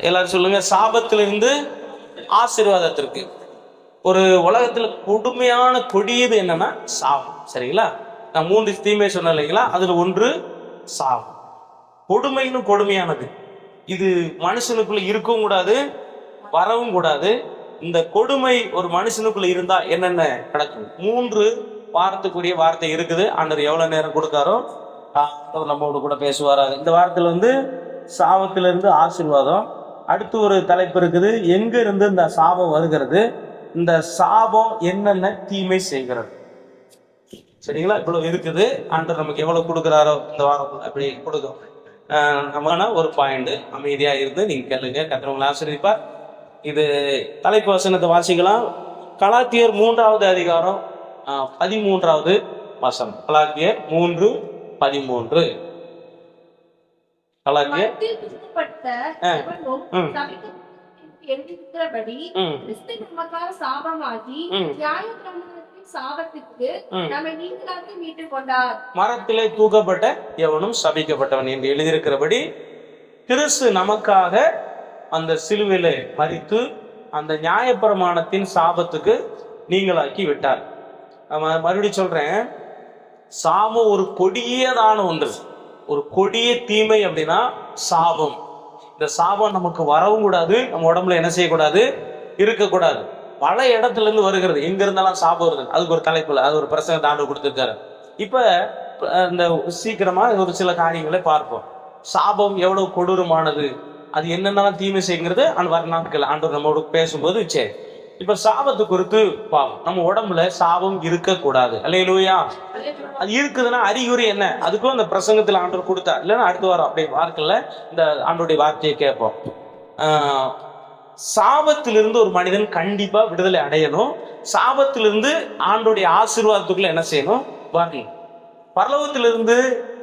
எல்லாரும் சொல்லுங்க, சாபத்திலிருந்து ஆசீர்வாதத்திற்கு. ஒரு உலகத்துல கொடுமையான கொடியது என்னன்னா சாபம். சரிங்களா? நான் 3 தீமை சொன்னேன் இல்லைங்களா? அதுல ஒன்று சாபம். கொடுமைன்னு கொடுமையானது. இது மனுஷனுக்குள்ள இருக்கவும் கூடாது, வரவும் கூடாது. இந்த கொடுமை ஒரு மனுஷனுக்குள்ள இருந்தா என்னென்ன நடக்கும்? 3 வார்த்தைக்குரிய வார்த்தை இருக்குது. ஆண்டவர் எவ்வளவு நேரம் கொடுத்தாரோ நம்மோடு கூட பேசுவாரா. இந்த வாரத்துல சாபத்திலிருந்து ஆசீர்வாதம். அடுத்து ஒரு தலைப்பு இருக்குது, எங்க இருந்து இந்த சாபம் வருகிறது, இந்த சாபம் என்னென்ன தீமை செய்கிறது. சரிங்களா? இவ்வளவு இருக்குது. ஆண்டவர் நமக்கு எவ்வளவு கொடுக்குறாரோ இந்த வாரம் அப்படி கொடுக்கும். நம்ம ஒரு பாயிண்ட் அமைதியா இருந்து நீங்க கேளுங்க, கர்த்தர் ஆசீர்வதிப்பார். இது தலைப்பு வசனத்தை வாசிக்கலாம். கலாத்தியர் 3வது அதிகாரம் 13வது வசனம். கலாத்தியர் 3:13. கலாத்தியர் மரத்திலே தூக்கப்பட்ட எவனும் சபிக்கப்பட்டவன் என்று எழுதியிருக்கிறபடி கிறிஸ்து நமக்காக அந்த சிலுவையில மரித்து அந்த நியாயப்பிரமாணத்தின் சாபத்துக்கு நீங்களாக்கி விட்டார். மறுபடியும் சொல்றேன், சாபம் ஒரு கொடியதான ஒன்று, ஒரு கொடிய தீமை. அப்படின்னா சாபம். இந்த சாபம் நமக்கு வரவும் கூடாது, நம்ம உடம்புல என்ன செய்யக்கூடாது, இருக்கக்கூடாது. பல இடத்துல இருந்து வருகிறது. எங்க இருந்தாலும் சாபம் வருது. அதுக்கு ஒரு தலைப்புல அது ஒரு பிரசங்கத்தை ஆண்டவர் கொடுத்திருக்காரு. இப்ப இந்த சீக்கிரமா ஒரு சில காரியங்களை பார்ப்போம். சாபம் எவ்வளவு கொடூரமானது, அது என்னென்ன தீமை செய்யுங்கிறது வர நாட்கள் ஆண்டவர் நம்மோடு பேசும்போது சரி. இப்ப சாபத்தை குறித்து பாவம். நம்ம உடம்புல சாபம் இருக்கக்கூடாது. அல்லேலூயா. அது இருக்குதுன்னா அறிகுறி என்ன, அதுக்கும் அந்த பிரசங்கத்துல ஆண்டவர் கொடுத்தா. இல்லைன்னா அடுத்த வாரம் அப்படியே வார்த்தையில இந்த ஆண்டோடைய வார்த்தையை கேட்போம். சாபத்திலிருந்து ஒரு மனிதன் கண்டிப்பா விடுதலை அடையணும். சாபத்திலிருந்து ஆண்டோடைய ஆசீர்வாதத்துக்குள்ள என்ன செய்யணும், வரணும். பரலோகத்திலிருந்து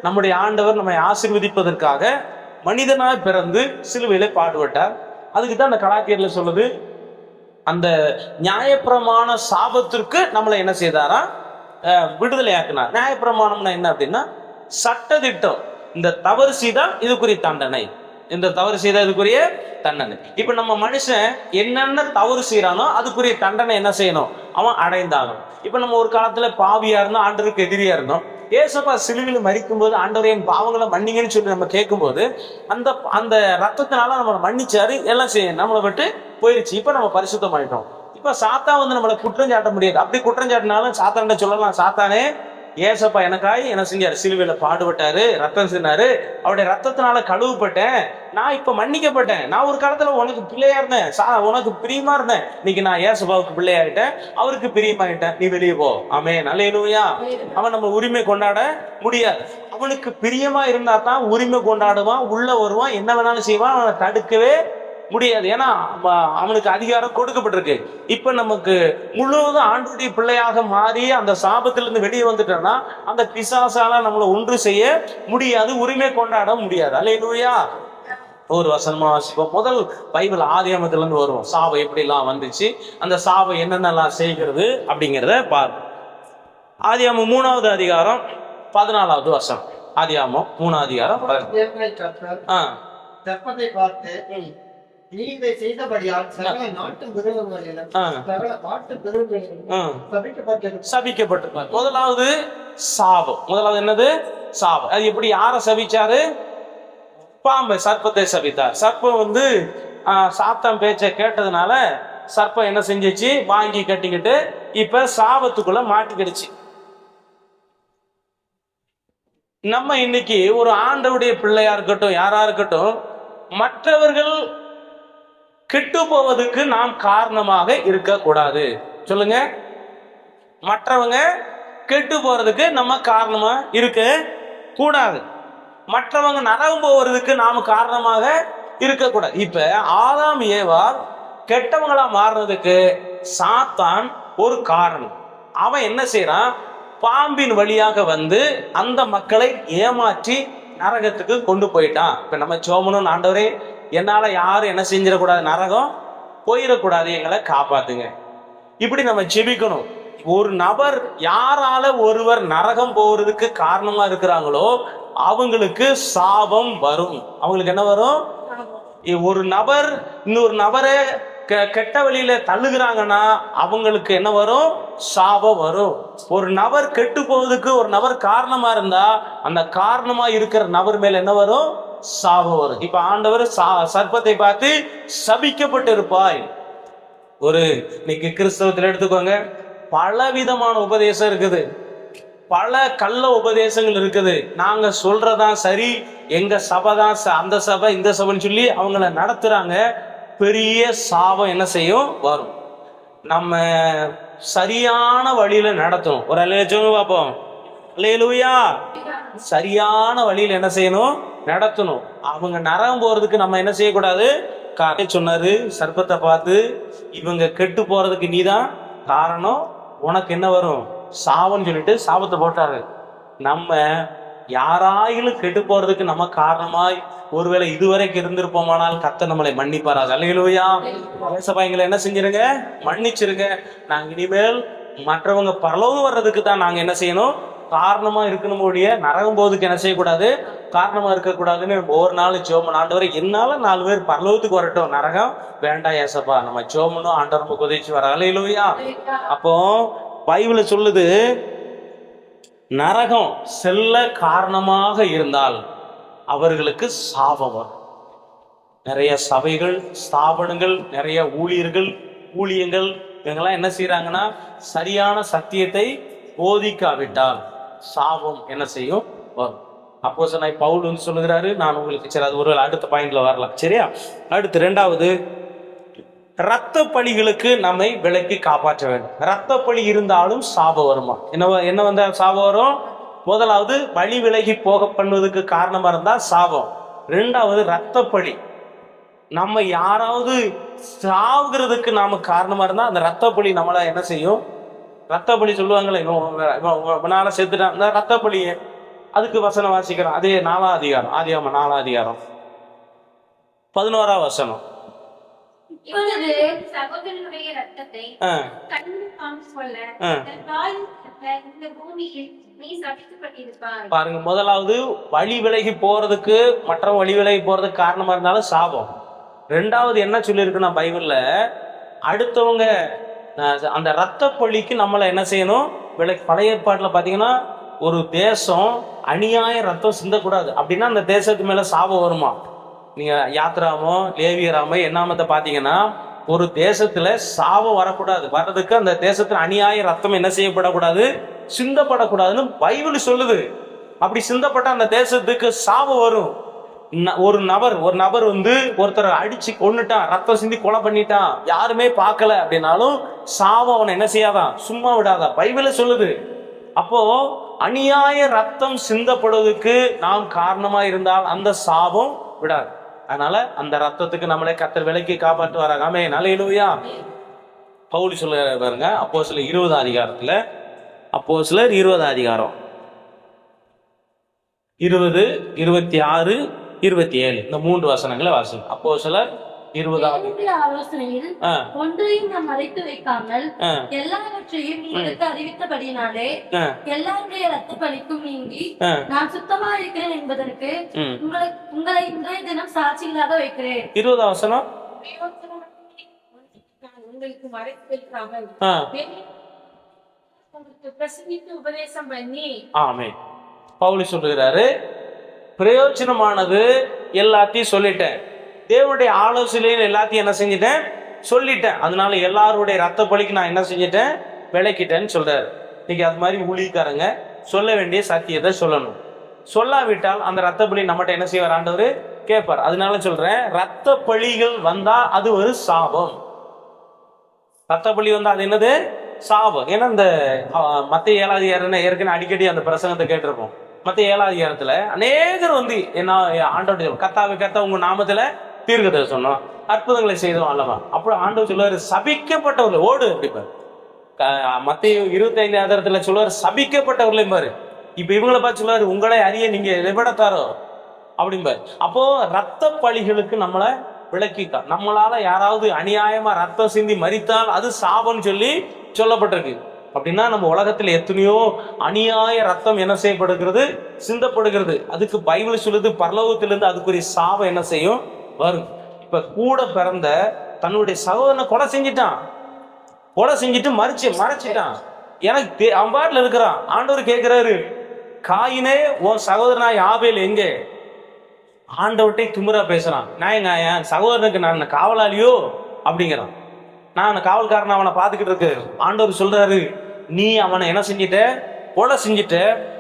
நம்முடைய ஆண்டவர் நம்மை ஆசீர்வதிப்பதற்காக மனிதனாய் பிறந்து சிலுவையில பாடுபட்டார். அதுக்கு தான் அந்த கலாத்தியர்ல சொல்லுது, அந்த நியாயப்பிரமாண சாபத்திற்கு நம்மளை என்ன செய்தாரா, விடுதலை ஆக்கினார். நியாயப்பிரமாணம்னா என்ன அப்படின்னா சட்டதிட்டம். இந்த தவறு செய்தா இதுக்குரிய தண்டனை, இந்த தவறு செய்தா இதுக்குரிய தண்டனை. இப்ப நம்ம மனுஷன் என்னென்ன தவறு செய்யறானோ அதுக்குரிய தண்டனை என்ன செய்யணும், அவன் அடைந்தாகணும். இப்ப நம்ம ஒரு காலத்துல பாவியா இருந்தோம், ஆண்டவருக்கு எதிரியா இருந்தோம். ஏசப்பா சிலுவையில் மரிக்கும் போது ஆண்டவரே என் பாவங்களை மன்னிங்கன்னு சொல்லி நம்ம கேட்கும் போது அந்த ரத்தத்தினால நம்மளை மன்னிச்சாரு. எல்லாம் நம்மளை விட்டு போயிருச்சு. இப்ப நம்ம பரிசுத்தம் ஆயிட்டோம். இப்ப சாத்தா நம்மளை குற்றம் சாட்ட முடியாது. அப்படி குற்றம் சாட்டினாலும் சாத்தான்கிட்ட சொல்லலாம், சாத்தானே ஏசப்பா எனக்காய் என்ன செஞ்சாரு, சிலுவையில பாடுபட்டாரு, ரத்தம் சின்னாரு, அவருடைய ரத்தத்தினால கழுவுப்பட்டேன், நான் இப்ப மன்னிக்கப்பட்டேன். நான் ஒரு காலத்துல உனக்கு பிள்ளையா இருந்தேன், உனக்கு பிரியமா இருந்தேன், இன்னைக்கு நான் ஏசப்பாவுக்கு பிள்ளையாயிட்டேன், அவருக்கு பிரியமாயிட்டேன், நீ வெளியே போ. ஆமென், அல்லேலூயா. அவன் நம்ம உரிமை கொண்டாட முடியாது. அவனுக்கு பிரியமா இருந்தா தான் உரிமை கொண்டாடுவான், உள்ள வருவான், என்ன வேணாலும் செய்வான், அவனை தடுக்கவே முடியாது. ஏன்னா அவனுக்கு அதிகாரம் கொடுக்கப்பட்டிருக்கு. இப்ப நமக்கு முழுவதும் ஆண்டவருடைய பிள்ளையாக மாறி அந்த சாபத்திலிருந்து வெளியே வந்துட்டோம்னா அந்த பிசாசால நம்மளை ஒன்று செய்ய முடியாது, உரிமை கொண்டாட முடியாது. அல்லேலூயா. ஒரு வசனமா வாசிப்போம். முதல் பைபிள் ஆதியாமத்துல இருந்து வருவோம். சாபம் எப்படி எல்லாம் வந்துச்சு, அந்த சாபம் என்னென்னலாம் செய்கிறது அப்படிங்கிறத பார்ப்போம். ஆதியாமம் 3வது அதிகாரம் 14வது வசனம். ஆதியாமம் 3வது அதிகாரம் நீ இதை செய்தபடியால் சகல நாட்டு மிருகங்களிலும் சகல காட்டு மிருகங்களிலும் சபிக்கப்பட்டிருப்பார். முதலாவது சாபம். முதலாவது என்னது, சாபம். அது எப்படி, யாரை சபிச்சாரு, பாம்பை, சர்ப்பத்தை சபித்தார். சர்ப்பம் சாத்தான் பேச்சை கேட்டதுனால சர்ப்பம் என்ன செஞ்சிச்சு, வாங்கி கட்டிக்கிட்டு இப்ப சாபத்துக்குள்ள மாட்டிக்கிடுச்சு. நம்ம இன்னைக்கு ஒரு ஆண்டவருடைய பிள்ளையா இருக்கட்டும், யாரா இருக்கட்டும், மற்றவர்கள் கெட்டு போவதுக்கு நாம் காரணமாக இருக்கக்கூடாது. சொல்லுங்க, மற்றவங்க கெட்டு போறதுக்கு நம்ம காரணமா இருக்க கூடாது. மற்றவங்க நரகம் போவதுக்கு நாம காரணமாக இருக்கக்கூடாது. இப்ப ஆதாம் ஏவாள் கெட்டவங்களா மாறுறதுக்கு சாத்தான் ஒரு காரணம். அவன் என்ன செய்யறான், பாம்பின் வழியாக அந்த மக்களை ஏமாற்றி நரகத்துக்கு கொண்டு போயிட்டான். இப்ப நம்ம சோமனும், ஆண்டவரே என்னால யாரும் என்ன செஞ்சிடக்கூடாது, நரகம் போயிடக்கூடாது, எங்களை காப்பாத்துங்க. இப்படி நம்ம ஜெபிக்கணும். ஒரு நபர் யாரால ஒருவர் நரகம் போறதுக்கு காரணமா இருக்கிறாங்களோ அவங்களுக்கு சாபம் வரும். அவங்களுக்கு என்ன வரும்? ஒரு நபர் இன்னொரு நபரை கெட்ட வழியில தள்ளுகிறாங்கன்னா அவங்களுக்கு என்ன வரும்? சாபம் வரும். ஒரு நபர் கெட்டு போவதுக்கு ஒரு நபர் காரணமா இருந்தா அந்த காரணமா இருக்கிற நபர் மேல என்ன வரும்? சாபம் வரும். இப்ப ஆண்டவர் சர்ப்பத்தை பார்த்து சபிக்கப்பட்டு இருப்பாய். ஒரு இன்னைக்கு கிறிஸ்தவத்தில் எடுத்துக்கோங்க, பலவிதமான உபதேசம் இருக்குது, பல கள்ள உபதேசங்கள் இருக்குது. நாங்க சொல்றதான் சரி, எங்க சபை தான் அந்த சபை இந்த சபைன்னு சொல்லி அவங்கள நடத்துறாங்க. பெரிய சாபம் என்ன செய்யும்? வரும். நம்ம சரியான வழியில நடத்தணும். ஒரு அல்லேலூயா பார்ப்போம். அல்லேலூயா. சரியான வழியில என்ன செய்யணும்? நடத்தணும். அவங்க நரகம் போறதுக்கு நம்ம என்ன செய்யக்கூடாது? சொன்னாரு சர்ப்பத்தை பார்த்து, இவங்க கெட்டு போறதுக்கு நீதான் காரணம், உனக்கு என்ன வரும்? சாபம்னு சொல்லிட்டு சாபத்தை போட்டாரு. நம்ம யாராயிலும் கெட்டு போறதுக்கு நம்ம காரணமாய் ஒருவேளை இதுவரைக்கும் இருந்திருப்போமானால் கர்த்தர் நம்மளை மன்னிப்பாராக. அல்லேலூயா. சபைங்களை என்ன செஞ்சிருங்க? மன்னிச்சிருங்க. நாங்க இனிமேல் மற்றவங்க பரலோகம் வர்றதுக்கு தான் நாங்க என்ன செய்யணும்? காரணமா இருக்கணும். ஒழிய நரகம் போதுக்கு என்ன செய்யக்கூடாது? காரணமா இருக்கக்கூடாதுன்னு ஒவ்வொரு நாள் ஜோமன் ஆண்டவரை என்னால 4 பேர் பரலோகத்துக்கு வரட்டும், நரகம் வேண்டாம் ஏசப்பா, நம்ம ஜோமனும் ஆண்டவர் உதவிச்சு வர. அல்லேலூயா. அப்போ பைபிள் சொல்லுது, நரகம் செல்ல காரணமாக இருந்தால் அவர்களுக்கு சாபம் வரும். நிறைய சபைகள், ஸ்தாபனங்கள், நிறைய ஊழியர்கள், ஊழியங்கள் இவங்கெல்லாம் என்ன செய்யறாங்கன்னா சரியான சத்தியத்தை போதிக்காவிட்டால் சாபம் என்ன செய்யும்? வரும். அப்போஸ்தலனாகிய பவுல் வந்து சொல்லுகிறாரு, நான் உங்களுக்கு சரி அது ஒரு அடுத்த பாயிண்ட்ல வரலாம். சரியா? அடுத்து 2வது, இரத்த பலிகளுக்கு நம்மை விலக்கி காப்பாற்ற வேண்டும். இரத்த பலி இருந்தாலும் சாபம் வருமா? என்ன வந்தா சாபம் வரும்? முதலாவது பலி விலகி போக பண்ணுவதற்கு காரணமா இருந்தா சாபம். 2வது இரத்த பலி. நம்ம யாராவது சாவுகிறதுக்கு நாம காரணமா இருந்தா அந்த இரத்த பலி நம்மள என்ன செய்யும்? இரத்த பலி சொல்லுவாங்களே, இவனால செத்துட்டான், இந்த இரத்த பலியே. அதுக்கு வசனம் வாசிக்கிறோம். அதே 4ஆம் அதிகாரம், ஆதியாகமம் 4ஆம் அதிகாரம் 11ஆம் வசனம். இப்பொழுது சகோதரனுடைய இரத்தத்தை கண்ணுக்காம் சொல்ல இந்த பூமியில் நீ சபிக்கப்பட்டிருப்பாய். பாருங்க, முதலாவது வழி விலகி போறதுக்கு, மற்ற வழி விலகி போறதுக்கு காரணமா இருந்தாலும் சாபம். 2வது என்ன சொல்லியிருக்குன்னா பைபிள்ல, அடுத்தவங்க அந்த இரத்த பலிக்கு நம்மளை என்ன செய்யணும்? பழைய ஏற்பாட்டுல பாத்தீங்கன்னா ஒரு தேசம் அநியாய ரத்தம் சிந்தக்கூடாது அப்படின்னா அந்த தேசத்து மேல சாபம் வருமா? நீங்க யாத்ராமோ லேவியராமோ என்னாமத்தை பாத்தீங்கன்னா ஒரு தேசத்துல சாபம் வரக்கூடாது. வர்றதுக்கு அந்த தேசத்துல அநியாய ரத்தம் என்ன செய்யப்படக்கூடாது? சிந்தப்படக்கூடாதுன்னு பைபிள் சொல்லுது. அப்படி சிந்தப்பட்ட அந்த தேசத்துக்கு சாபம் வரும். ஒரு நபர் வந்து ஒருத்தரை அடிச்சு கொன்னுட்டான், ரத்தம் சிந்தி கொலை பண்ணிட்டான், யாருமே பார்க்கல அப்படின்னாலும் சாபம் அவனை என்ன செய்யாதான்? சும்மா விடாதான். பைபிள சொல்லுது. அப்போ அநியாய ரத்தம் சிந்தப்படுவதற்கு நாம் காரணமா இருந்தால் அந்த சாபம் விடாது. அதனால அந்த ரத்தத்துக்கு நம்மளே கர்த்தர் விலக்கி காப்பாற்று வராங்க. ஆமென். அல்லேலூயா. பவுல் சொல்ல பாருங்க, அப்போஸ்தலர் 20ஆம் அதிகாரத்துல, அப்போஸ்தலர் 20ஆம் அதிகாரம் 20, 26, 27 இந்த 3 வசனங்களை வாசிங்க. அப்போஸ்தலர் 20ஆம் ஆலோசனையில் ஒன்றையும் நாம் மறைத்து வைக்காமல் எல்லாவற்றையும் உங்களுக்கு அறிவித்தபடினாலே எல்லாருடைய இரத்த பலிக்கும் நீங்கி நான் சுத்தமா இருக்கிறேன் என்பதற்கு உங்களை இன்றைய தினம் சாட்சிகளாக வைக்கிறேன். 20ஆம் வசனம். உங்களுக்கு மறைத்து வைக்காமல் பிரசங்கித்து உபதேசம் பண்ணி. ஆமென். பவுல் சொல்லுகிறாரு, பிரயோஜனமானது எல்லாத்தையும் சொல்லிட்டேன், தேவனுடைய ஆலோசனையில் எல்லாத்தையும் என்ன செஞ்சிட்டேன்? சொல்லிட்டேன். அதனால எல்லாருடைய ரத்த பலிக்கு நான் என்ன செஞ்சிட்டேன்? விளக்கிட்டேன்னு சொல்றாரு. இன்னைக்கு அது மாதிரி ஊழியக்காரங்க சொல்ல வேண்டிய சத்தியத்தை சொல்லணும். சொல்லாவிட்டால் அந்த ரத்த பலி நம்மகிட்ட என்ன செய்வார்? ஆண்டவர் கேட்பார். அதனால சொல்றேன், ரத்த பலிகள் வந்தா அது ஒரு சாபம். ரத்த பலி வந்தா அது என்னது? சாபம். ஏன்னா இந்த மத்திய 7ஆம் அதிகாரம் ஏற்கனவே அடிக்கடி அந்த பிரசங்கத்தை கேட்டிருப்போம். மத்திய 7ஆம் அதிகாரத்துல அநேகர் வந்து என்ன ஆண்டவர் கர்த்தா உங்க நாமத்துல தீர்க்கத்தை சொன்னோம், அற்புதங்களை செய்தோம் அல்லவா? அப்புறம் ஆண்டவர் சொல்லுவாரு, சபிக்கப்பட்டவர்கள் ஓடு அப்படிப்பாரு. மத்திய 25ஆம் அதிகாரத்துல சொல்லுவாரு, சபிக்கப்பட்டவர்களையும் பாரு. இப்ப இவங்களை பார்த்து சொல்லுவாரு, உங்களை அறிய நீங்க எவ்வளத்தாரோ அப்படிம்பாரு. அப்போ ரத்த பலிகளுக்கு நம்மளை விளக்கிட்டா. நம்மளால யாராவது அநியாயமா ரத்தம் சிந்தி மரித்தால் அது சாபம்னு சொல்லி சொல்லப்பட்டிருக்கு. அப்படின்னா நம்ம உலகத்துல எத்தனையோ அநியாய ரத்தம் என்ன செய்யப்படுகிறது? சிந்தப்படுகிறது. அதுக்கு பைபிள் சொல்லுது, பரலோகத்திலிருந்து அதுக்குரிய சாபம் என்ன செய்யும்? வரும். இப்ப கூட பிறந்த தன்னுடைய சகோதரனை கொலை செஞ்சுட்டு மறைச்சிட்டான். எனக்கு அவன் பாட்டுல இருக்கிறான். ஆண்டவர் கேட்கிறாரு, காயினே உன் சகோதரனாய் ஆபேல் எங்கே? ஆண்டவர்கிட்ட திமிரா பேசுறான். நான் என் சகோதரனுக்கு நான் காவலாளியோ அப்படிங்கிறான். நான் காவல்காரன் அவனை பார்த்துக்கிட்டு இருக்கு. ஆண்டவர் சொல்றாரு, நீ அவனை என்ன செஞ்சிட்ட? கொலை செஞ்சிட்ட.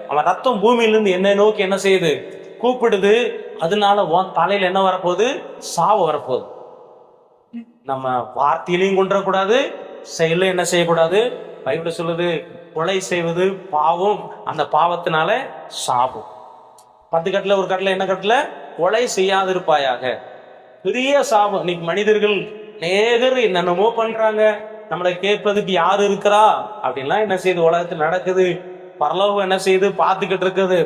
அவன் ரத்தம் பூமியிலிருந்து என்னை நோக்கி என்ன செய்யுது? கூப்பிடுது. அதனால உன் தலையில என்ன வரப்போகுது? சாவு வரப்போகுது. நம்ம வார்த்தையிலையும் கொண்டுறக்கூடாது, செயல என்ன செய்யக்கூடாது. பைபிள் சொல்லுது, கொலை செய்வது பாவம், அந்த பாவத்தினால சாவும். 10 கட்டில ஒரு கட்டில என்ன கட்டில? கொலை செய்யாதிருப்பாயாக. பெரிய சாபம். இன்னைக்கு மனிதர்கள் நேகர் என்னென்னமோ பண்றாங்க. நம்மளை கேட்பதுக்கு யாரு இருக்கிறா அப்படின்லாம் என்ன செய்யுது? உலகத்தில் நடக்குது. பரலோகம் என்ன செய்யுது? பார்த்துக்கிட்டு இருக்குது.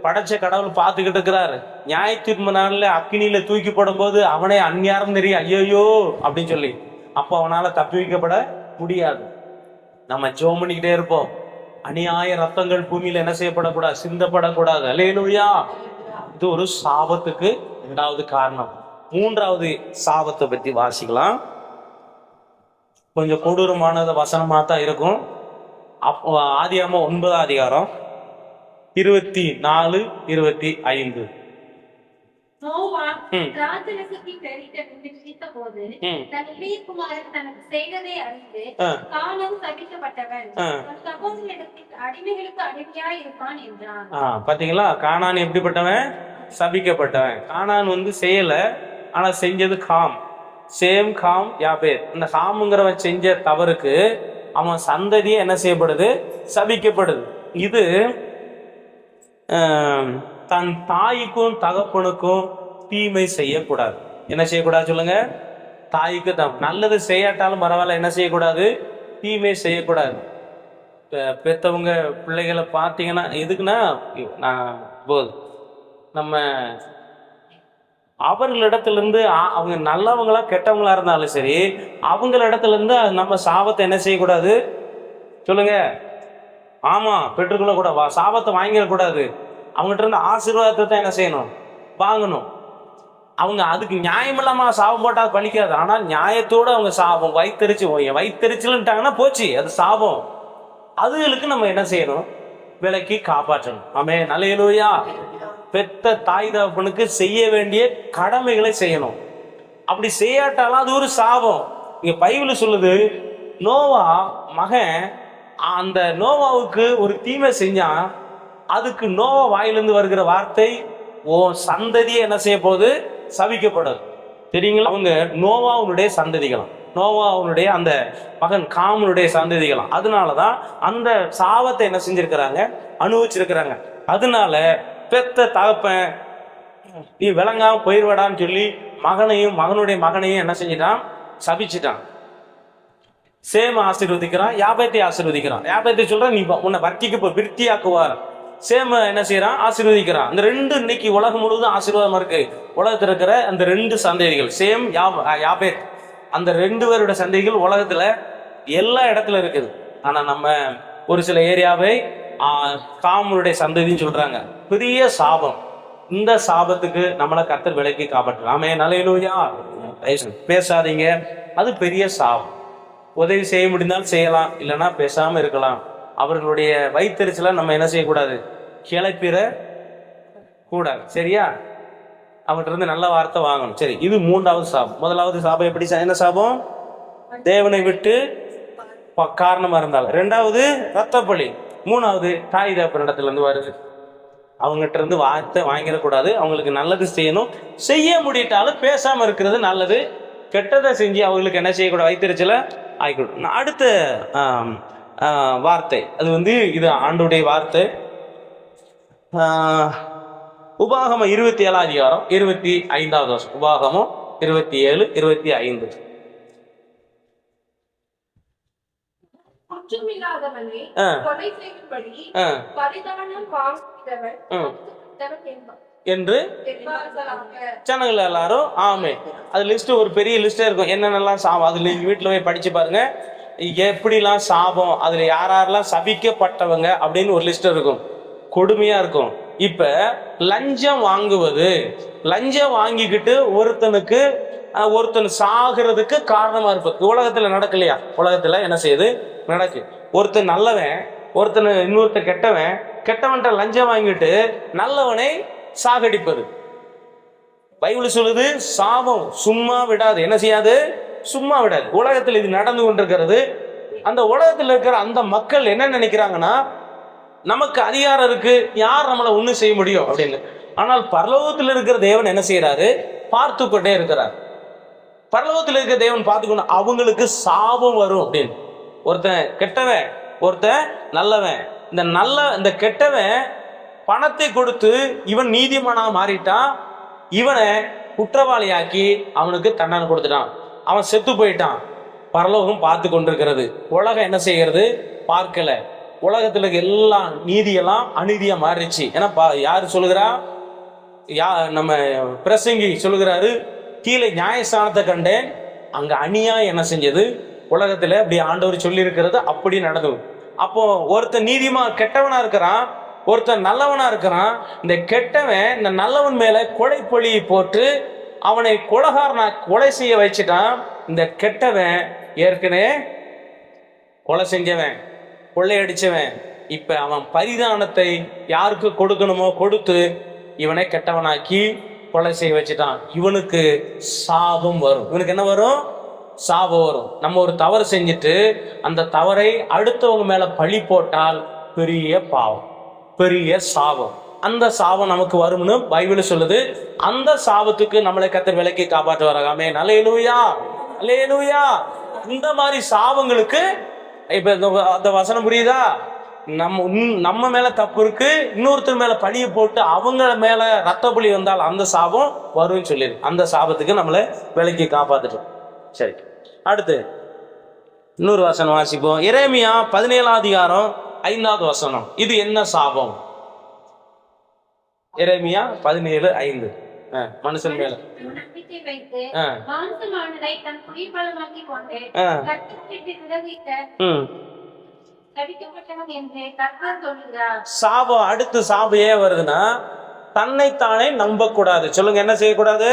படைச்ச கடவுள் பார்த்துக்கிட்டு இருக்கிறாரு. நியாய தீர்ப்பு நாள்ல அக்கினியில தூக்கி போடும் போது அவனே அந்நியாரம் தெரியும், ஐயோ அப்படின்னு சொல்லி. அப்போ அவனால தப்பி வைக்கப்பட முடியாது. நம்ம ஜெபம் பண்ணிக்கிட்டே இருப்போம். அநியாய ரத்தங்கள் பூமியில என்ன செய்யப்படக்கூடாது? சிந்தப்படக்கூடாது. அல்லேலூயா. இது ஒரு சாபத்துக்கு 2வது காரணம். 3வது சாபத்தை பத்தி வாசிக்கலாம். கொஞ்சம் கொடூரமானத வசனமா தான் இருக்கும். ஆதியாகமம் 9ஆம் அதிகாரம் 24, 25. நோவா ராஜரகத்தை தெரிவித்த போது தன் இளைய குமாரன் தனக்கு செய்ததை அறிந்து கானான் சபிக்கப்பட்டவன், சகோதரனிடத்தில் அடிமைகளுக்கு அடிமையாய் இருப்பான் என்றான். பாத்தீங்களா? கானான் எப்படிப்பட்டவன்? சபிக்கப்பட்டவன். கானான் செய்யல, ஆனா செஞ்சது காம். Same com யாபேத். அந்த காமுங்கிறவன் செஞ்ச தவறுக்கு அவன் சந்ததியே என்ன செய்யப்படுது? சபிக்கப்படுது. இது தன் தாய்க்கும் தகப்பனுக்கும் தீமை செய்யக்கூடாது. என்ன செய்யக்கூடாது சொல்லுங்க? தாய்க்கு நல்லது செய்யாட்டாலும் பரவாயில்ல, என்ன செய்யக்கூடாது? தீமை செய்யக்கூடாது. பெத்தவங்க பிள்ளைகளை பார்த்தீங்கன்னா எதுக்குன்னா, நம்ம அவர்களிடத்திலிருந்து அவங்க நல்லவங்களா கெட்டவங்களா இருந்தாலும் சரி, அவங்களிடத்துல இருந்து நம்ம சாபத்தை என்ன செய்யக்கூடாது சொல்லுங்க? ஆமா, பெற்றுக்கொள்ள கூட சாபத்தை வாங்கிடக்கூடாது. அவங்ககிட்ட இருந்து ஆசீர்வாதத்தை தான் என்ன செய்யணும்? வாங்கணும். அவங்க அதுக்கு நியாயம் இல்லாம சாபம் போட்டா அது பலிக்காது. ஆனால் நியாயத்தோடு அவங்க சாபம் வயிற்றுச்சுட்டாங்கன்னா போச்சு, அது சாபம். அதுகளுக்கு நம்ம என்ன செய்யணும்? விலைக்கு காப்பாற்றணும். ஆமென், அல்லேலூயா. பெத்த தாய் தகப்பனுக்கு செய்ய வேண்டிய கடமைகளை செய்யணும். அப்படி செய்யாட்டாலும் அது ஒரு சாபம். இங்க பைபிள் சொல்லுது, நோவா மகன் அந்த நோவாவுக்கு ஒரு தீமை செஞ்சான். அதுக்கு நோவா வாயிலிருந்து வருகிற வார்த்தை, ஓ சந்ததியை என்ன செய்ய போகுது? சபிக்கப்படும். தெரியுங்களா? அவங்க நோவாவுடைய சந்ததிகளாம். நோவாவுடைய அந்த மகன் காமனுடைய சந்ததிகளாம். அதனாலதான் அந்த சாபத்தை என்ன செஞ்சிருக்கிறாங்க? அனுபவிச்சிருக்கிறாங்க. அதனால பெத்த தகப்பன் நீ விளங்காம போயிடுவாடான்னு சொல்லி மகனுடைய மகனையும் என்ன செஞ்சிட்டான்? சபிச்சிட்டான். சேம ஆசீர்வதிக்கிறான், யாபேத்தை ஆசீர்வதிக்கிறான். யாபேத்தை சொல்றான், நீ உன்னை வர்த்திக்கு விருத்தியாக்குவார். சேம என்ன செய்யறான்? ஆசீர்வதிக்கிறான். அந்த 2 இன்னைக்கு உலகம் முழுவதும் ஆசீர்வாதமா இருக்கு. உலகத்தில் இருக்கிற அந்த 2 சந்ததிகள், சேம் யாபேத், அந்த 2 பேரோட சந்ததிகள் உலகத்துல எல்லா இடத்துல இருக்குது. ஆனா நம்ம ஒரு சில ஏரியாவை காமனுடைய சந்ததின்னு சொல்றாங்க. பெரிய சாபம். இந்த சாபத்துக்கு நம்மளை கர்த்தர் விலைக்கு காப்பாற்றலாம். ஆமென், அல்லேலூயா. பேசாதீங்க, அது பெரிய சாபம். உதவி செய்ய முடிந்தால் செய்யலாம், இல்லைன்னா பேசாம இருக்கலாம். அவர்களுடைய வயிற்றுச்சல நம்ம என்ன செய்யக்கூடாது? கிளப்பிட கூடாது. சரியா? அவர்கிட்ட இருந்து நல்ல வார்த்தை வாங்கணும். சரி, இது 3வது சாபம். 1வது சாபம் எப்படி? என்ன சாபம்? தேவனை விட்டு காரணமா இருந்தால். 2வது ரத்தப்பழி. 3வது தாய் தகப்பன் இடத்துல இருந்து வருது. அவங்ககிட்ட இருந்து வார்த்தை வாங்கிடக்கூடாது. அவங்களுக்கு நல்லது செய்யணும். செய்ய முடியிட்டாலும் பேசாம இருக்கிறது நல்லது. கெட்டதை செஞ்சு அவங்களுக்கு என்ன செய்யக்கூடாது? வயிற்றுச்சல ஆகிக்கூடும். அடுத்த வார்த்தை, அது இது ஆண்டுடைய வார்த்தை. உபாகமம் 27ஆம் அதிகாரம் 25வது வருஷம். உபாகமம் 27, 25. என்று ஜனங்கள் எல்லாரும் ஆமே. அது லிஸ்ட் ஒரு பெரிய லிஸ்டா இருக்கும். என்னென்னலாம் சாபம், அதுல நீங்க வீட்டுல போய் படிச்சு பாருங்க. எப்படிலாம் சாபம், அதுல யாரெல்லாம் சபிக்கப்பட்டவங்க அப்படின்னு ஒரு லிஸ்ட் இருக்கும். கொடுமையா இருக்கும். இப்ப லஞ்சம் வாங்குவது, லஞ்சம் வாங்கிக்கிட்டு ஒருத்தனுக்கு ஒருத்தன் சாகிறதுக்கு காரணமா இருப்பது உலகத்துல நடக்கலையா? உலகத்துல என்ன செய்யுது? நடக்கு. ஒருத்தன் நல்லவன், ஒருத்தன் இன்னொருத்தன் கெட்டவன், கெட்டவன்ட்ட லஞ்சம் வாங்கிட்டு நல்லவனை சாகடிப்பது. பைபிள் சொல்லுது சாபம் சும்மா விடாது. என்ன செய்யாது? சும்மா விடாது. உலகத்தில் இது நடந்து கொண்டிருக்கிறது. அந்த உலகத்தில் இருக்கிற அந்த மக்கள் என்ன நினைக்கிறாங்கன்னா, நமக்கு அதிகாரம் இருக்கு, யார் நம்மளை ஒண்ணும் செய்ய முடியும் அப்படின்னு. ஆனால் பரலோகத்தில் இருக்கிற தேவன் என்ன செய்யறாரு? பார்த்து கொண்டே இருக்கிறார். பரலோகத்தில் இருக்கிற தேவன் பார்த்துக்கொண்டு அவங்களுக்கு சாபம் வரும் அப்படின்னு. ஒருத்தன் கெட்டவன், ஒருத்தன் நல்லவன். இந்த கெட்டவன் பணத்தை கொடுத்து இவன் நீதிமானா மாறிட்டான், இவனை குற்றவாளியாக்கி அவனுக்கு தண்டனை கொடுத்துட்டான், அவன் செத்து போயிட்டான். பரலோகம் பார்த்து கொண்டிருக்கிறது. உலகம் என்ன செய்கிறது? பார்க்கல. உலகத்துல எல்லா நீதியெல்லாம் அநீதியா மாறிடுச்சு. ஏன்னா யாரு சொல்லுகிறா? நம்ம பிரசங்கி சொல்லுகிறாரு, கீழே நியாயஸ்தானத்தை கண்டேன், அங்க அநியாயம் என்ன செஞ்சது? உலகத்துல அப்படி ஆண்டவர் சொல்லி இருக்கிறது அப்படி நடந்தது. அப்போ ஒருத்தன் நீதிமா கெட்டவனா இருக்கிறான், ஒருத்தன் நல்லவனா இருக்கிறான். இந்த கெட்டவன் இந்த நல்லவன் மேல கொலை பழியை போட்டு அவனை கொலைகாரனா கொலை செய்ய வச்சுட்டான். இந்த கெட்டவன் ஏற்கனவே கொலை செஞ்சவன், கொள்ளையடிச்சவன். இப்ப அவன் பரிதானத்தை யாருக்கு கொடுக்கணுமோ கொடுத்து இவனை கெட்டவனாக்கி கொலை செய்ய வச்சுட்டான். இவனுக்கு சாபம் வரும். இவனுக்கு என்ன வரும்? சாபம் வரும். நம்ம ஒரு தவறு செஞ்சுட்டு அந்த தவறை அடுத்தவங்க மேல பழி போட்டால் பெரிய பாவம், பெரிய சாபம். அந்த சாபம் நமக்கு வரும்னு பைபிள் சொல்லுது. அந்த சாபத்துக்கு நம்மளை கர்த்தர் விலக்கி காப்பாற்ற வராமே. அல்லேலூயா, அல்லேலூயா. இந்த மாதிரி சாபங்களுக்கு இப்ப அந்த வசனம் புரியுதா? நம்ம மேல தப்பு இருக்கு, இன்னொருத்தர் மேல பழிய போட்டு அவங்க மேல ரத்த பலி வந்தால் அந்த சாபம் வரும்னு சொல்லிடு. அந்த சாபத்துக்கு நம்மளை விலக்கி காப்பாத்துட்டோம். சரி, அடுத்து இன்னொரு வசனம் வாசிப்போம். எரேமியா 17ஆம் அதிகாரம் 5வது வசனம். இது என்ன சாபம்? எரேமியா 17:5. மனுஷன் மேல சாபம். அடுத்து சாபம் ஏன் வருதுன்னா, தன்னைத்தானே நம்ப கூடாது. சொல்லுங்க, என்ன செய்யக்கூடாது?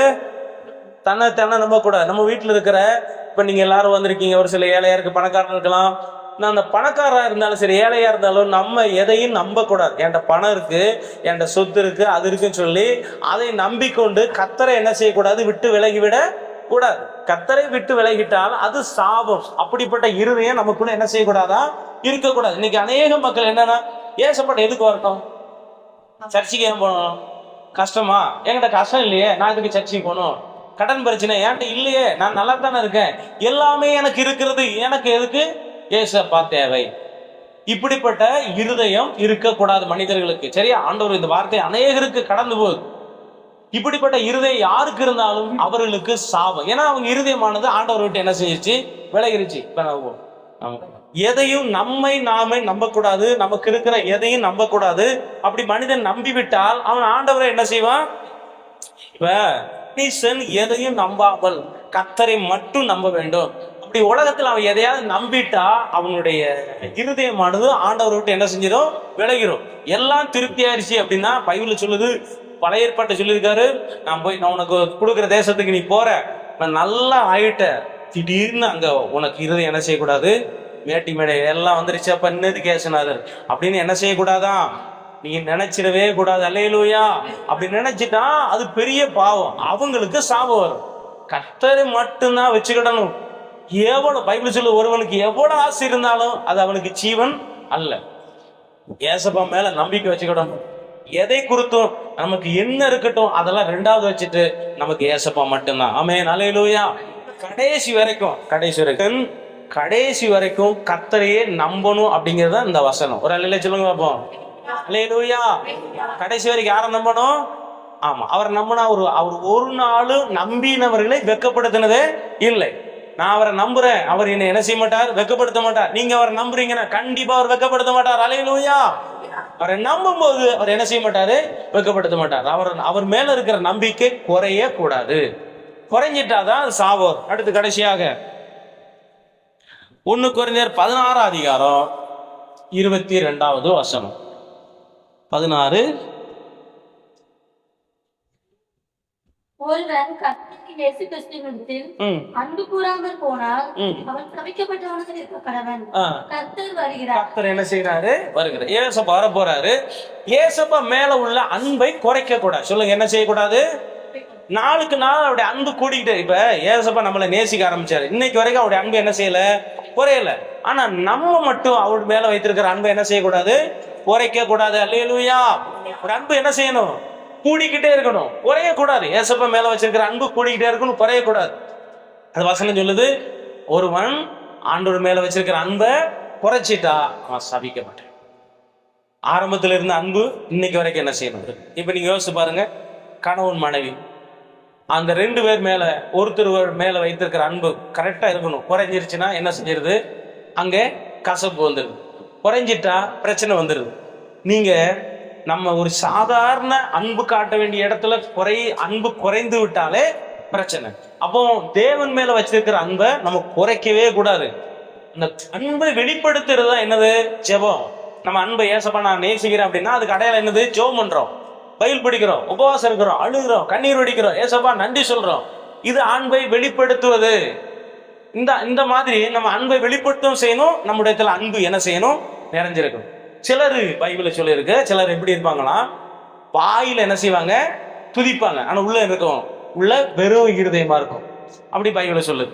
தன்னைத்தானே நம்ப கூடாது. நம்ம வீட்டுல இருக்கிற, இப்ப நீங்க எல்லாரும் வந்திருக்கீங்க, ஒரு சில ஏழையா இருக்கு, பணக்காரன் இருக்கலாம். நான் அந்த பணக்காரா இருந்தாலும் சரி, ஏழையா இருந்தாலும் நம்ம எதையும் நம்ப கூடாது. என்கிட்ட பணம் இருக்கு, என்கிட்ட சொத்து இருக்கு, அது இருக்குன்னு சொல்லி அதை நம்பிக்கொண்டு கர்த்தரை என்ன செய்யக்கூடாது? விட்டு விலகிவிட கூடாது. கர்த்தரை விட்டு விலகிட்டால் அது சாபம். அப்படிப்பட்ட இருதயம் நமக்குள்ள என்ன செய்யக்கூடாதா? இருக்கக்கூடாது. இன்னைக்கு அநேக மக்கள் என்னன்னா, ஏசப்பட்ட எதுக்கு வரட்டும்? சர்ச்சைக்கு ஏன் போகணும்? கஷ்டமா? என்கிட்ட கஷ்டம் இல்லையே, நான் இதுக்கு சர்ச்சைக்கு போகணும். கடன் பிரச்சனை என்கிட்ட இல்லையே, நான் நல்லா தானே இருக்கேன், எல்லாமே எனக்கு இருக்கிறது, எனக்கு எதுக்கு ஏசப்பா தேவை? இப்படிப்பட்ட இருதயம் இருக்கக்கூடாது மனிதர்களுக்கு. சரியா? ஆண்டவர் இந்த வார்த்தை அநேகருக்கு கடந்து போகுது. இப்படிப்பட்ட இருதயம் யாருக்கு இருந்தாலும் அவர்களுக்கு சாபம். ஏன்னா அவங்க இருதயமானது ஆண்டவர் விட்டு என்ன செஞ்சிருச்சு? விலகிருச்சு. எதையும் நாமே நம்பக்கூடாது, நமக்கு இருக்கிற எதையும் நம்பக்கூடாது. அப்படி மனிதன் நம்பிவிட்டால் அவன் ஆண்டவரை என்ன செய்வான்? இப்ப மனுஷன் எதையும் நம்பாமல் கர்த்தரை மட்டும் நம்ப வேண்டும். அப்படி உலகத்தில் அவன் எதையாவது நம்பிட்டா அவனுடைய இருதயமானது ஆண்டவரை விட்டு என்ன செஞ்சிடும்? விலகிரும். எல்லாம் திருப்தி ஆயிடுச்சு அப்படின்னா பைபிள் சொல்லுது, பழைய ஏற்பாட்டை சொல்லியிருக்காரு, நான் உனக்கு கொடுக்குற தேசத்துக்கு நீ போற, நான் நல்லா ஆயிட்ட, திடீர்னு அங்க உனக்கு இருதயம் என்ன செய்யக்கூடாது? மேட்டி மேடை எல்லாம் வந்துருச்சு, அப்ப இன்னது கேசனாதர் அப்படின்னு என்ன செய்யக்கூடாதான்? நீ நினைச்சிடவே கூடாது. அல்லேலூயா. அப்படி நினைச்சிட்டா அது பெரிய பாவம், அவங்களுக்கு சாபம் வரும். கர்த்தரை மட்டும்தான் வச்சுக்கிடணும். எவ்வளவு பைபிள் சொல்லு, ஒருவனுக்கு எவ்வளவு ஆசை இருந்தாலும் அது அவனுக்கு ஜீவன் அல்ல. ஏசப்பா மேல நம்பிக்கை வச்சுக்கிடணும். எதை குறித்தும் நமக்கு என்ன இருக்கட்டும் அதெல்லாம் ரெண்டாவது வச்சுட்டு நமக்கு ஏசப்பா மட்டும்தான். ஆமென், அல்லேலூயா. கடைசி வரைக்கும் கர்த்தரையே நம்பணும் அப்படிங்கறத இந்த வசனம். ஒரு அல்லேலூயா சொல்லுங்க பாப்போம். அல்லேலூயா. கடைசி வரைக்கும் யாரை நம்பணும்? ஆமா, அவர் நம்பினா அவர் ஒரு நாளும் நம்பினவர்களை வெட்கப்படுத்தினதே இல்லை. நான் அவரை நம்புறேன், அவர் என்னை என்ன செய்ய மாட்டார்? வெட்கப்படுத்த மாட்டார். நீங்க அவரை நம்புறீங்கன்னா கண்டிப்பா அவர் வெட்கப்படுத்த மாட்டார். அல்லேலூயா. அவரை நம்பும் போது அவர் என்ன செய்ய மாட்டாரு? வெட்கப்படுத்த மாட்டார். அவர் மேல இருக்கிற நம்பிக்கை குறைய கூடாது. குறைஞ்சிட்டாதான் சாபம். அடுத்து கடைசியாக 1 கொரிந்தியர் 16ஆம் அதிகாரம் 22வது வசனம். 16. ஒருவன் கர்த்தராகிய இயேசு கிறிஸ்துவினிடத்தில் அன்பு கூறாமல் போனால் அவன் சபிக்கப்பட்டவனாக இருக்க கடவன். கர்த்தர் வருகிறார். கர்த்தர் என்ன செய்யறாரு? வருகிறார். ஏசப்பா வர போறாரு. ஏசப்பா மேல உள்ள அன்பை குறைக்க கூடாது. சொல்லுங்க, என்ன செய்யக்கூடாது? நாளுக்கு நாள் அவருடைய அன்பு கூடிக்கிட்டு. இப்ப ஏசப்பா நம்மளை நேசிக்க ஆரம்பிச்சாரு. இன்னைக்கு வரைக்கும் அவருடைய அன்பு என்ன செய்யல? குறையல. ஆனா நம்ம மட்டும் அவர் மேல வைத்திருக்கிற அன்பை என்ன செய்யக்கூடாது? குறைக்க கூடாது. அல்லேலூயா. ஒரு அன்பு என்ன செய்யணும்? கூடிக்கிட்டே இருக்கணும், குறையக்கூடாது. ஏசப்பா மேல வச்சிருக்கிற அன்பு கூடிக்கிட்டே இருக்கணும், குறையக்கூடாது. அது வசனம் சொல்லுது, ஒருவன் ஆண்டவர் மேல வச்சிருக்கிற அன்பை குறைச்சிட்டா அவன் சபிக்கப்பட்டான். ஆரம்பத்துல இருந்த அன்பு இன்னைக்கு வரைக்கும் என்ன செய்யணும்? இப்ப நீங்க யோசிச்சு பாருங்க, கணவன் மனைவி அந்த 2 பேர் மேல ஒருத்தர் மேல வைத்திருக்கிற அன்பு கரெக்டா இருக்கணும். குறைஞ்சிருச்சுன்னா என்ன செஞ்சிருது? அங்கே கசப்பு வந்துருது. குறைஞ்சிட்டா பிரச்சனை வந்துருது. நீங்க நம்ம ஒரு சாதாரண அன்பு காட்ட வேண்டிய இடத்துல அன்பு குறைந்து விட்டாலே பிரச்சனை. அப்போ தேவன் மேல வச்சிருக்கிற அன்பை நம்ம குறைக்கவே கூடாது. அந்த அன்பை வெளிப்படுத்துறது தான் என்னது? ஜெபம். நம்ம அன்பை ஏசப்பா நான் நேசிக்கிறேன் அப்படின்னா அதுக்கு அடையாளம் என்னது? ஜெபம் பண்றோம், பைபிள் படிக்கிறோம், உபவாசம் இருக்கிறோம், அழுகிறோம், கண்ணீர் வடிக்கிறோம், ஏசப்பா நன்றி சொல்றோம். இது அன்பை வெளிப்படுத்துவது. இந்த மாதிரி நம்ம அன்பை வெளிப்படுத்தவும் செய்யணும். நம்முடைய இடத்துல அன்பு என்ன செய்யணும்? நிறைஞ்சிருக்கும். சிலர் பைபிளை சொல்லியிருக்கு, சிலர் எப்படி இருப்பாங்களா, வாயில என்ன செய்வாங்க? துதிப்பாங்க, ஆனா உள்ள இருக்கும், உள்ள வெறும் இருதயமா இருக்கும். அப்படி பைபிளை சொல்லுது.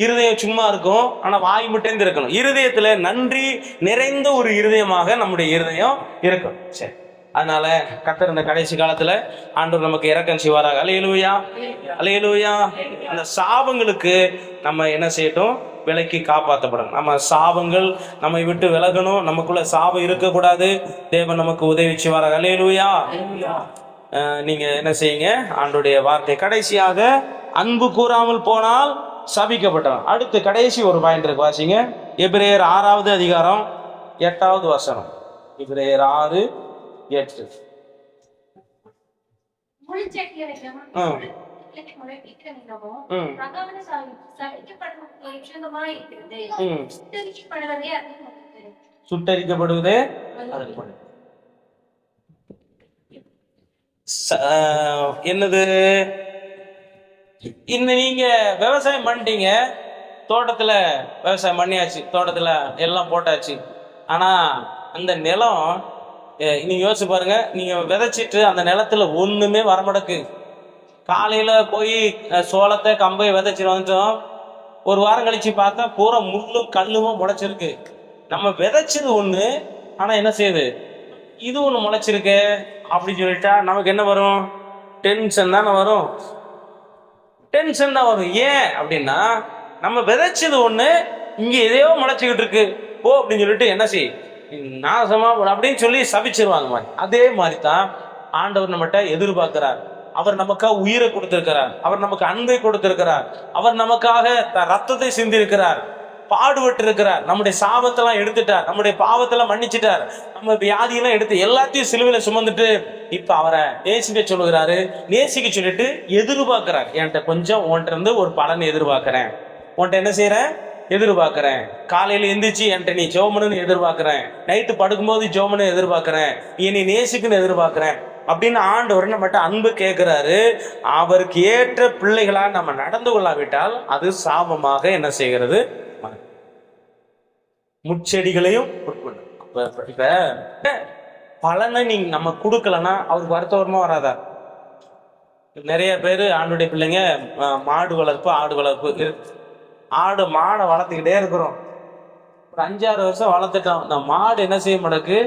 இருதயம் சும்மா இருக்கும், ஆனா வாய் மட்டும் இருக்கணும். இருதயத்துல நன்றி நிறைந்த ஒரு இருதயமாக நம்முடைய இருதயம் இருக்கும். சரி, அதனால கர்த்தர் இந்த கடைசி காலத்துல ஆண்டவர் நமக்கு இரக்கம் செய்வாராக. அல்லேலூயா, அல்லேலூயா. அந்த சாபங்களுக்கு நம்ம என்ன செய்யட்டும்? விலைக்கு காப்பாற்றப்படணும். நம்ம சாபங்கள் நம்மை விட்டு விலகணும். நமக்குள்ள சாபம் இருக்கக்கூடாது. தேவன் நமக்கு உதவி செய்வாராக. அல்லேலூயா. நீங்க என்ன செய்யுங்க? ஆண்டவருடைய வார்த்தை கடைசியாக அன்பு கூறாமல் போனால் சபிக்கப்பட்டவன். அடுத்து கடைசி ஒரு பாயிண்ட் இருக்கு, வாசிங்க. எபிரேயர் 6வது அதிகாரம் 8வது வசனம். எபிரேயர் 6:8. சுட்டரிக்கப்படுவதே என்னது? நீங்க விவசாயம் பண்ணிட்டீங்க, தோட்டத்துல விவசாயம் பண்ணியாச்சு, தோட்டத்துல எல்லாம் போட்டாச்சு. ஆனா அந்த நிலம், நீங்க யோசிச்சு பாருங்க, நீங்க விதைச்சிட்டு அந்த நிலத்துல ஒண்ணுமே வரமாட்டேக்கு. காலையில போய் சோளத்தை கம்பை விதைச்சிட்டு வந்துட்டோம். ஒரு வாரம் கழிச்சு பார்த்தா பூரா முள்ளும் கல்லுமா முளைச்சிருக்கு. நம்ம விதைச்சது ஒண்ணு, ஆனா என்ன செய்யுது? இது ஒண்ணு முளைச்சிருக்கு அப்படின்னு சொல்லிட்டா நமக்கு என்ன வரும்? டென்ஷன் தானே வரும். டென்ஷன் தான் வரும். ஏன் அப்படின்னா நம்ம விதைச்சது ஒண்ணு, இங்க எதையோ முளைச்சிக்கிட்டு இருக்கு போ அப்படின்னு சொல்லிட்டு என்ன செய், நாசமா அப்படின்னு சொல்லி சபிச்சிருவாங்க. அதே மாதிரி தான் ஆண்டவர் நம்மகிட்ட எதிர்பார்க்கிறார். அவர் நமக்காக உயிரை கொடுத்திருக்கிறார், அவர் நமக்கு அன்பை கொடுத்திருக்கிறார், அவர் நமக்காக ரத்தத்தை சிந்தி இருக்கிறார், பாடுபட்டு இருக்கிறார், நம்முடைய சாபத்தெல்லாம் எடுத்துட்டார், நம்முடைய பாவத்தெல்லாம் மன்னிச்சுட்டார், நம்ம வியாதியெல்லாம் எடுத்து எல்லாத்தையும் சிலுவையில சுமந்துட்டு இப்ப அவரை நேசிக்க சொல்லுகிறாரு. நேசிக்க சொல்லிட்டு எதிர்பார்க்கிறார். என்கிட்ட கொஞ்சம் உன்கிட்ட இருந்து ஒரு பலன் எதிர்பார்க்கிறேன், உன்கிட்ட என்ன செய்யறேன்? எதிர்பார்க்கிறேன். காலையில எந்திரிச்சு என்கிட்ட நீ ஜெபம்னு எதிர்பார்க்கிறேன், நைட்டு படுக்கும்போது ஜெபம்னு எதிர்பார்க்கிறேன், நீ நேசிக்குன்னு எதிர்பார்க்கிறேன் அப்படின்னு ஆண்டவர் நம்மகிட்ட அன்பு கேட்கிறாரு. அவருக்கு ஏற்ற பிள்ளைகளா நம்ம நடந்து கொள்ளாவிட்டால் அது சாபமாக என்ன செய்கிறது? முச்செடிகளையும் இப்ப பலனை நீங்க நம்ம கொடுக்கலன்னா அவருக்கு வருத்தவரமா வராதா? நிறைய பேரு ஆண்டுடைய பிள்ளைங்க மாடு வளர்ப்பு, ஆடு வளர்ப்பு, மாடை வளர்த்துக்கிட்டே இருக்கிறோம். ஒரு 5-6 வருஷம் வளர்த்துட்டோம். இந்த மாடு என்ன செய்ய மாட்டேக்கு?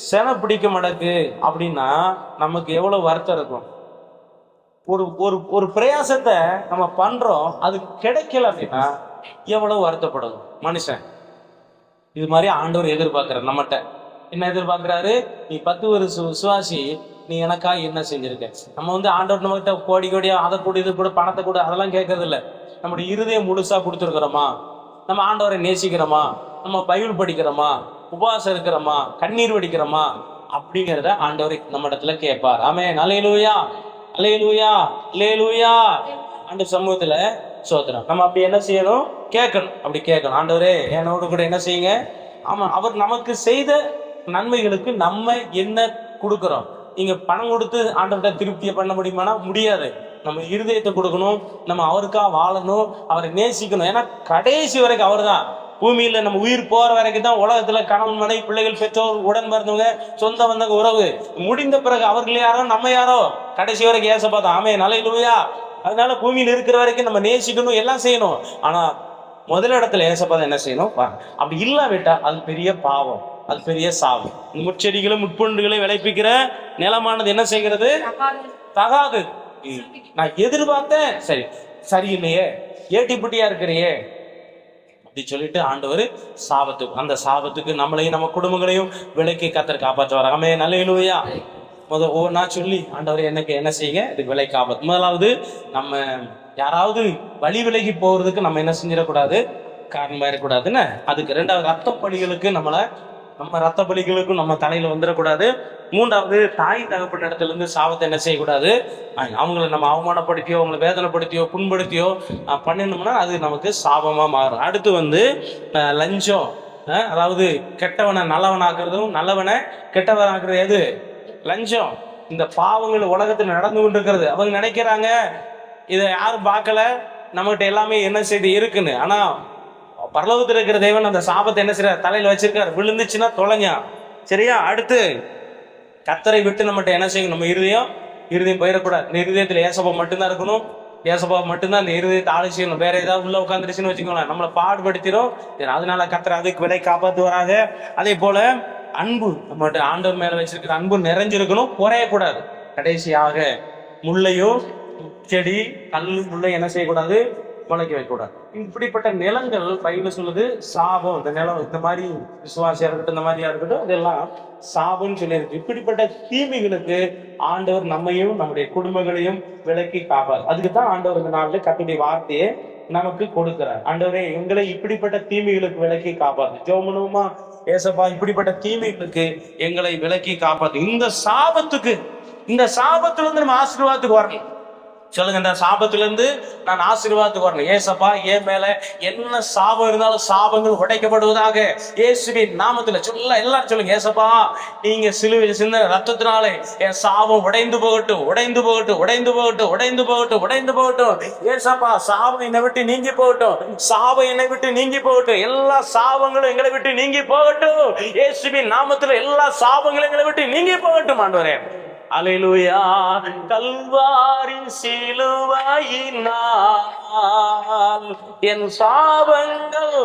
செனை பிடிக்க மாட்டேக்கு. அப்படின்னா நமக்கு எவ்வளவு வருத்தம் இருக்கும்? ஒரு பிரயாசத்தை நம்ம பண்றோம், அது கிடைக்கல அப்படின்னா எவ்வளவு வருத்தப்படும் மனுஷன். இது மாதிரி ஆண்டவர் எதிர்பார்க்கிறார். நம்மகிட்ட என்ன எதிர்பார்க்கிறாரு? நீ 10 வருஷம் விசுவாசி, நீ எனக்கா என்ன செஞ்சிருக்க? நம்ம ஆண்டவர் நம்மகிட்ட கோடி கோடியா அதை கூட இது கூட பணத்தை கூட அதெல்லாம் கேட்கறது இல்லை. நம்முடைய இருதயம் முழுசா கொடுத்துருக்கிறோமா? நம்ம ஆண்டவரை நேசிக்கிறோமா? நம்ம பைபிள் படிக்கிறோமா? உபவாசம் இருக்கிறோமா? கண்ணீர் வடிக்கிறோமா? அப்படிங்கிறத ஆண்டவர் நம்ம இடத்துல கேட்பார். ஆமென். அல்லேலூயா, அல்லேலூயா, அல்லேலூயா. அந்த சமூகத்துல சோதரம் நம்ம அப்படி என்ன செய்யணும்? கேட்கணும். அப்படி கேட்கணும். ஆண்டவரே என்னோட கூட என்ன செய்யுங்க? ஆமா, அவர் நமக்கு செய்த நன்மைகளுக்கு நம்ம என்ன கொடுக்கிறோம்? நீங்க பணம் கொடுத்து ஆண்டவர்கிட்ட திருப்தியை பண்ண முடியுமானா முடியாது. நம்ம இருதயத்தை கொடுக்கணும், நம்ம அவருக்காக வாழணும், அவரை நேசிக்கணும். ஏன்னா கடைசி வரைக்கும் அவர் தான். பூமியில நம்ம உயிர் போற வரைக்கும் தான் உலகத்துல கணவன் மனைவி பிள்ளைகள் பெற்றோர் உடன் பிறந்தவங்க சொந்த வந்தவங்க உறவு. முடிந்த பிறகு அவர்கள் யாரோ நம்ம யாரோ, கடைசி வரைக்கும் ஏசப்பா தான். ஆமே, நல்லேலூயா. அதனால பூமியில இருக்கிற வரைக்கும் நம்ம நேசிக்கணும், எல்லாம் செய்யணும். ஆனா முதல் இடத்துல ஏசப்பா தான் என்ன செய்யணும். அப்படி இல்லாவிட்டா அது பெரிய பாவம், அது பெரிய சாவு. முட்செடிகளை முட்புண்டுகளை விளைப்பிக்கிற நிலமானது என்ன செய்கிறது? தகாது. நான் எதிர்பார்த்தேன், சரி சரியில்லையே, ஏட்டிப்புட்டியா இருக்கிறையே அப்படி சொல்லிட்டு ஆண்டவர் சாபத்துக்கு, அந்த சாபத்துக்கு நம்மளையும் நம்ம குடும்பங்களையும் விலைக்கு கத்தர் காப்பாற்ற வராமே. நல்லேலூயா. ஒவ்வொன்றா சொல்லி ஆண்டவர் எனக்கு என்ன செய்யுங்க, இதுக்கு விலை காப்பாற்று. முதலாவது, நம்ம யாராவது வழி விலகி போறதுக்கு நம்ம என்ன செஞ்சிடக்கூடாது, காரணமா இருக்கக்கூடாதுன்னு. அதுக்கு ரெண்டாவது, ரத்த பலிகளுக்கு நம்ம ரத்த பலிகளுக்கும் நம்ம தலையில வந்துடக்கூடாது. மூன்றாவது, தாய் தகப்பட்ட இடத்துல இருந்து சாபத்தை என்ன செய்யக்கூடாது, அவங்கள நம்ம அவமானப்படுத்தியோ அவங்களை வேதனைப்படுத்தியோ புண்படுத்தியோ பண்ணினோம்னா அது நமக்கு சாபமா மாறும். அடுத்து லஞ்சம், அதாவது கெட்டவனை நல்லவனாக்குறதும் நல்லவனை கெட்டவனாக்குறது எது? லஞ்சம். இந்த பாவங்கள் உலகத்தில் நடந்து கொண்டிருக்கிறது. அவங்க நினைக்கிறாங்க இதை யாரும் பார்க்கல, நம்மகிட்ட எல்லாமே என்ன செய்து இருக்குன்னு. ஆனா பரலோகத்தில் இருக்கிற தேவன் அந்த சாபத்தை என்ன செய்யறார், தலையில வச்சிருக்காரு. விழுந்துச்சுன்னா தொலைஞ்சா சரியா. அடுத்து, கத்தரை விட்டு நம்மகிட்ட என்ன செய்யணும், நம்ம இருதயம் போயிடக்கூடாது. இந்த இருதயத்துல ஏசப்பா மட்டும்தான் இருக்கணும். ஏசப்பா மட்டும்தான் இந்த இருதயத்தை ஆளு செய்யணும். வேற ஏதாவது உள்ள உட்காந்துருச்சுன்னு வச்சுக்கோங்களேன், நம்மளை பாடுபடுத்திடும். அதனால கத்தரை அதுக்கு விலை காப்பாத்து வராங்க. அதே போல அன்பு, நம்மகிட்ட ஆண்டவர் மேல வச்சிருக்கிற அன்பு நிறைஞ்சிருக்கணும், குறையக்கூடாது. கடைசியாக, முள்ளையோ செடி கல் முள்ளை என்ன செய்யக்கூடாது, முளைக்க வைக்கக்கூடாது. இப்படிப்பட்ட நிலங்கள் பைபிள் சொல்லுது சாபம். இந்த நிலம் இந்த மாதிரி விசுவாசியா இருக்கட்டும், இந்த மாதிரியா இருக்கட்டும், இதெல்லாம் சாபம்னு சொல்லியிருக்கு. இப்படிப்பட்ட தீமைகளுக்கு ஆண்டவர் நம்மையும் நம்முடைய குடும்பங்களையும் விலக்கி காப்பார். அதுக்கு தான் ஆண்டவர் இந்த நாளில் கர்த்தருடைய வார்த்தையை நமக்கு கொடுக்கிறார். ஆண்டவரே, எங்களை இப்படிப்பட்ட தீமைகளுக்கு விலக்கி காப்பாது. ஜெபம் ஏசப்பா, இப்படிப்பட்ட தீமைகளுக்கு எங்களை விலக்கி காப்பாது. இந்த சாபத்துல இருந்து நம்ம ஆசீர்வாதத்துக்கு வரணும். சொல்லுங்க, இந்த சாபத்துல இருந்து நான் ஆசீர்வாதத்துக்கு வரணும். ஏசப்பா, என் மேல என்ன சாபம் இருந்தாலும் சாபங்கள் உடைக்கப்படுவதாக இயேசுவின் நாமத்துல எல்லாரும் சொல்லுங்க. ஏசப்பா, நீங்க சிலுவையில் சிந்த ரத்தத்தினாலே என் சாபம் உடைந்து போகட்டும், உடைந்து போகட்டும், உடைந்து போகட்டும், உடைந்து போகட்டும், உடைந்து போகட்டும். ஏசப்பா, சாபம் என்னை விட்டு நீங்கி போகட்டும், சாபம் என்னை விட்டு நீங்கி போகட்டும், எல்லா சாபங்களும் எங்களை விட்டு நீங்கி போகட்டும். இயேசுவின் நாமத்துல எல்லா சாபங்களும் எங்களை விட்டு நீங்கி போகட்டும் ஆண்டவரே. அல்லேலூயா. கல்வாரி சிலுவையினால் என் சாபங்கள்,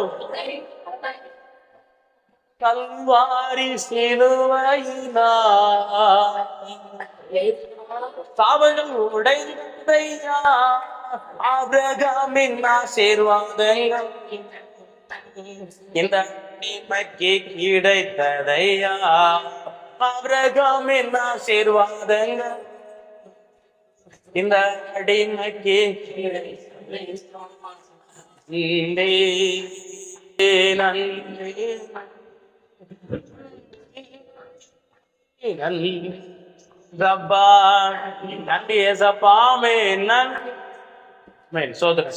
கல்வாரி சிலுவையினால் சாபங்கள் உடைந்தையா, ஆபிரகாமின் ஆசீர்வாதங்கள் இந்த அடிமைக்கு கிடைத்ததையா, ஆபிரகாமின் ஆசீர்வாதங்கள் இந்த அடிமைக்கு நன்றி ஏசப்பாமே நன்றி.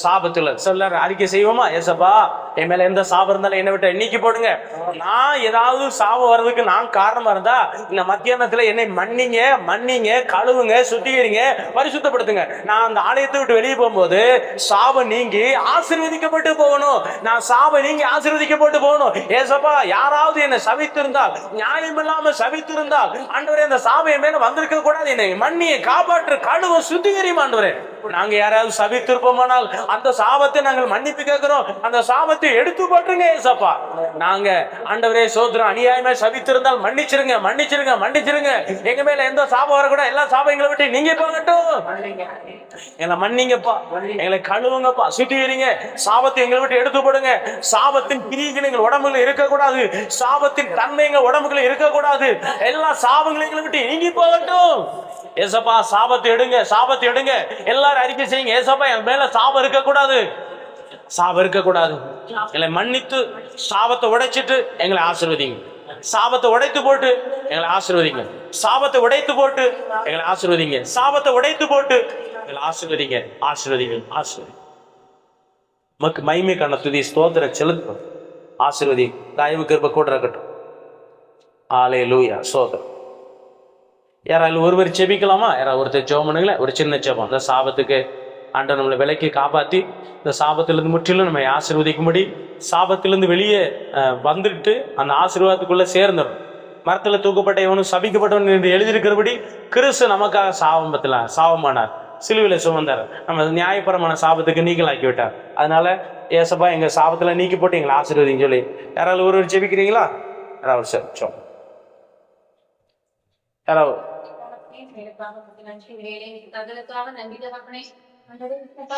சாபத்துல சொல்ல அறிக்கை செய்வோமா? ஏசப்பா, என் மேல எந்த சாபம் இருந்தாலும் என்னை விட்டு நீக்கி போடுங்க. நான் ஏதாவது சாபம் வர்றதுக்கு நான் காரணமா இருந்தா இந்த மத்தியானத்துல என்னை மன்னிங்க, கழுவுங்க, சுத்திகரிங்க, பரிசுத்தப்படுத்துங்க. நான் அந்த ஆலயத்தை விட்டு வெளியே போகும்போது சாபம் நீங்கி ஆசீர்வதிக்கப்பட்டு போகணும். நான் சாபம் நீங்கி ஆசீர்வதிக்கப்பட்டு போகணும். ஏசப்பா, யாராவது என்னை சபித்திருந்தால், நியாயம் இல்லாம சபித்திருந்தால், ஆண்டவரே, அந்த சாபம் என் மேல வந்திருக்க கூடாது. என்னை மன்னிய, காப்பாற்று, கழுவ, சுத்திகரியும் ஆண்டவரே. நாங்க யாராவது சபித்திருப்போமானால் அந்த சாபத்தை நாங்கள் மன்னிப்பு கேட்கிறோம். அந்த சாபத்தை எடுத்து போட்டுருங்க ஏசப்பா. நாங்க ஆண்டவரே சோதரம் அநியாயமா சபித்திருந்தால் மன்னிச்சிருங்க. எங்க மேல எந்த சாபம் வரக்கூடாது. எல்லா சாபம் எங்களை விட்டு நீங்க போகட்டும். எங்களை மன்னிங்கப்பா, எங்களை கழுவுங்கப்பா, சுத்திகரிங்க. சாபத்தை எங்களை விட்டு எடுத்து போடுங்க. சாபத்தின் பிரிவுகள் எங்கள் உடம்புல இருக்கக்கூடாது. சாபத்தின் தன்மை எங்க உடம்புல இருக்கக்கூடாது. எல்லா சாபங்களும் எங்களை விட்டு நீங்கி போகட்டும். ஏசப்பா, சாபத்தை எடுங்க. எல்லாரும் அறிக்கை செய்யுங்க. ஏசப்பா, என் மேல சாபம் இருக்கக்கூடாது. எங்களை மன்னித்து சாபத்தை உடைச்சிட்டு எங்களை ஆசீர்வதிங்க. சாபத்தை உடைத்து போட்டு எங்களை ஆசீர்வதிங்க. சாபத்தை உடைத்து போட்டு எங்களை ஆசீர்வதிங்க. சாபத்தை உடைத்து போட்டு எங்களை ஆசீர்வதிங்க. மக்கு மகிமை கண்ண துதி ஸ்தோத்திர செலுத்து. ஆசீர்வதி, தயவு கிருபை கூட இருக்கட்டும். அல்லேலூயா. சோதரம் யாராலும் ஒருவர் செபிக்கலாமா? யாராவது ஒருத்தர் ஜெபம் பண்ணுங்களேன். ஒரு சின்ன ஜெபம். இந்த சாபத்துக்கு ஆண்டவர் நம்மளை விலக்கி காப்பாற்றி இந்த சாபத்திலிருந்து முற்றிலும் நம்ம ஆசீர்வதிக்கும்படி, சாபத்திலிருந்து வெளியே வந்துட்டு அந்த ஆசீர்வாதத்துக்குள்ளே சேர்ந்துடும். மரத்தில் தூக்கப்பட்ட இவனும் சபிக்கப்பட்டவன் என்று எழுதியிருக்கிறபடி கிறிஸ்து நமக்காக சாபமானார், சிலுவையில் சுமந்தார், நம்ம நியாயபரமான சாபத்துக்கு நீங்களாக்கி விட்டார். அதனால ஏசப்பா எங்கள் சாபத்தில் நீக்கி போட்டு எங்களை ஆசீர்வதின்னு சொல்லி யாராவது ஒருவர் ஜெபிக்கிறீங்களா? யாராவது சார் யாராவது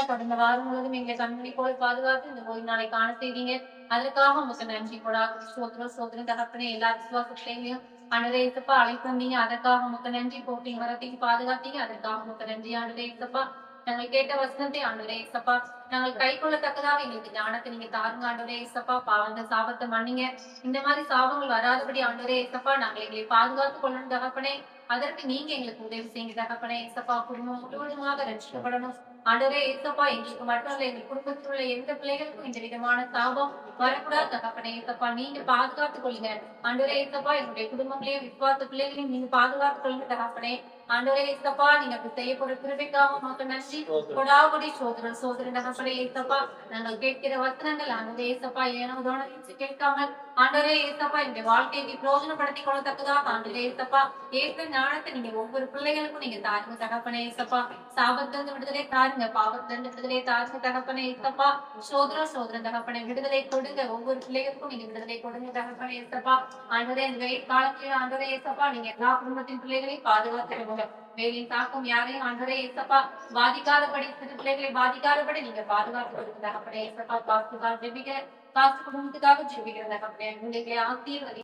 கடந்த வாரம் முழுவதும் எங்களை கண்மணி போல பாதுகாத்து இந்த ஒரு நாளை காண செய்தீங்க. அதற்காக உங்களுக்கு நன்றி போடா. சோதரம் தகப்பனே, எல்லா விசுவாசத்தையும் அன்றே இசப்பா அழைத்து வந்தீங்க. அதற்காக உங்களுக்கு நன்றி. போட்டீங்க வரத்தையும் பாதுகாத்தீங்க. அதற்காக உங்களுக்கு நன்றி ஆண்டரே இசப்பா. நாங்கள் கேட்ட வசனத்தை ஆண்டரே இசப்பா நாங்கள் கை கொள்ளத்தக்கதாக எங்களுக்கு ஞானத்தை நீங்க தாருங்க ஆண்டரே இசப்பா. பாவந்த சாபத்தை மன்னிங்க. இந்த மாதிரி சாபங்கள் வராதபடி ஆண்டரே இசப்பா நாங்கள் எங்களை பாதுகாத்து கொள்ளணும் தகப்பனே. அதற்கு நீங்க எங்களுக்கு உதவி செய்யுங்க தகப்பனே இசப்பா. குடும்பம் முழுவதுமாக ரட்சிக்கப்படணும் ஆண்டவரே இசப்பா. எங்களுக்கு மட்டும் இல்ல, எங்க குடும்பத்தில் உள்ள எந்த பிள்ளைகளுக்கும் இந்த விதமான சாபம் வரக்கூடாது தகப்பனே இசப்பா. நீங்க பாதுகாத்துக் கொள்ளுங்க ஆண்டவரே இசப்பா. எங்களுடைய குடும்பங்களையும் விசுவாச பிள்ளைகளையும் நீங்க பாதுகாத்துக் கொள்ளுங்க தகப்பனே ஆண்டவரே இசப்பா. நீங்க அப்படி செய்யப்படும் கிருபைக்காக மக்கள் நன்றி கொடாபடி சோதரன் தகப்பனே இசப்பா. நாங்கள் கேட்கிற வசனங்கள் ஆண்டவரே இசப்பா ஏனோ கேட்காமல் ஆண்டவரே இசப்பா எங்களுடைய வாழ்க்கையை பிரயோஜனப்படுத்திக் கொள்ளத்தக்கதாக ஆண்டவரே இசப்பா ஏற்ற ஞானத்தை நீங்க ஒவ்வொரு பிள்ளைகளுக்கும் நீங்க தாருங்க தகப்பனே இசப்பா. சாபத்திலிருந்து விடுதலை தாருங்க, பாவத்திலிருந்து விடுதலை தாருங்க தகப்பனே இசப்பா. சோதரன் தகப்பனே விடுதலை கொடுங்க, ஒவ்வொரு பிள்ளைகளுக்கும் நீங்க விடுதலை கொடுங்க தகப்பனே இசப்பா. ஆண்டவரே இந்த வெயில் காலத்திலே ஆண்டவரே இசப்பா நீங்க எல்லா குடும்பத்தின் பிள்ளைகளையும் பாதுகாத்துக்கோங்க. வெயிலின் தாக்கம் யாரையும் ஆண்டவரே இசப்பா பாதிக்காதபடி, சிறு பிள்ளைகளை பாதிக்காதபடி நீங்க பாதுகாத்து கொடுங்க தகப்பனே இசப்பா. காசு குடும்பத்துக்காக ஜெபிக்கிற தகப்பனே. உங்களை ஆசீர்வதி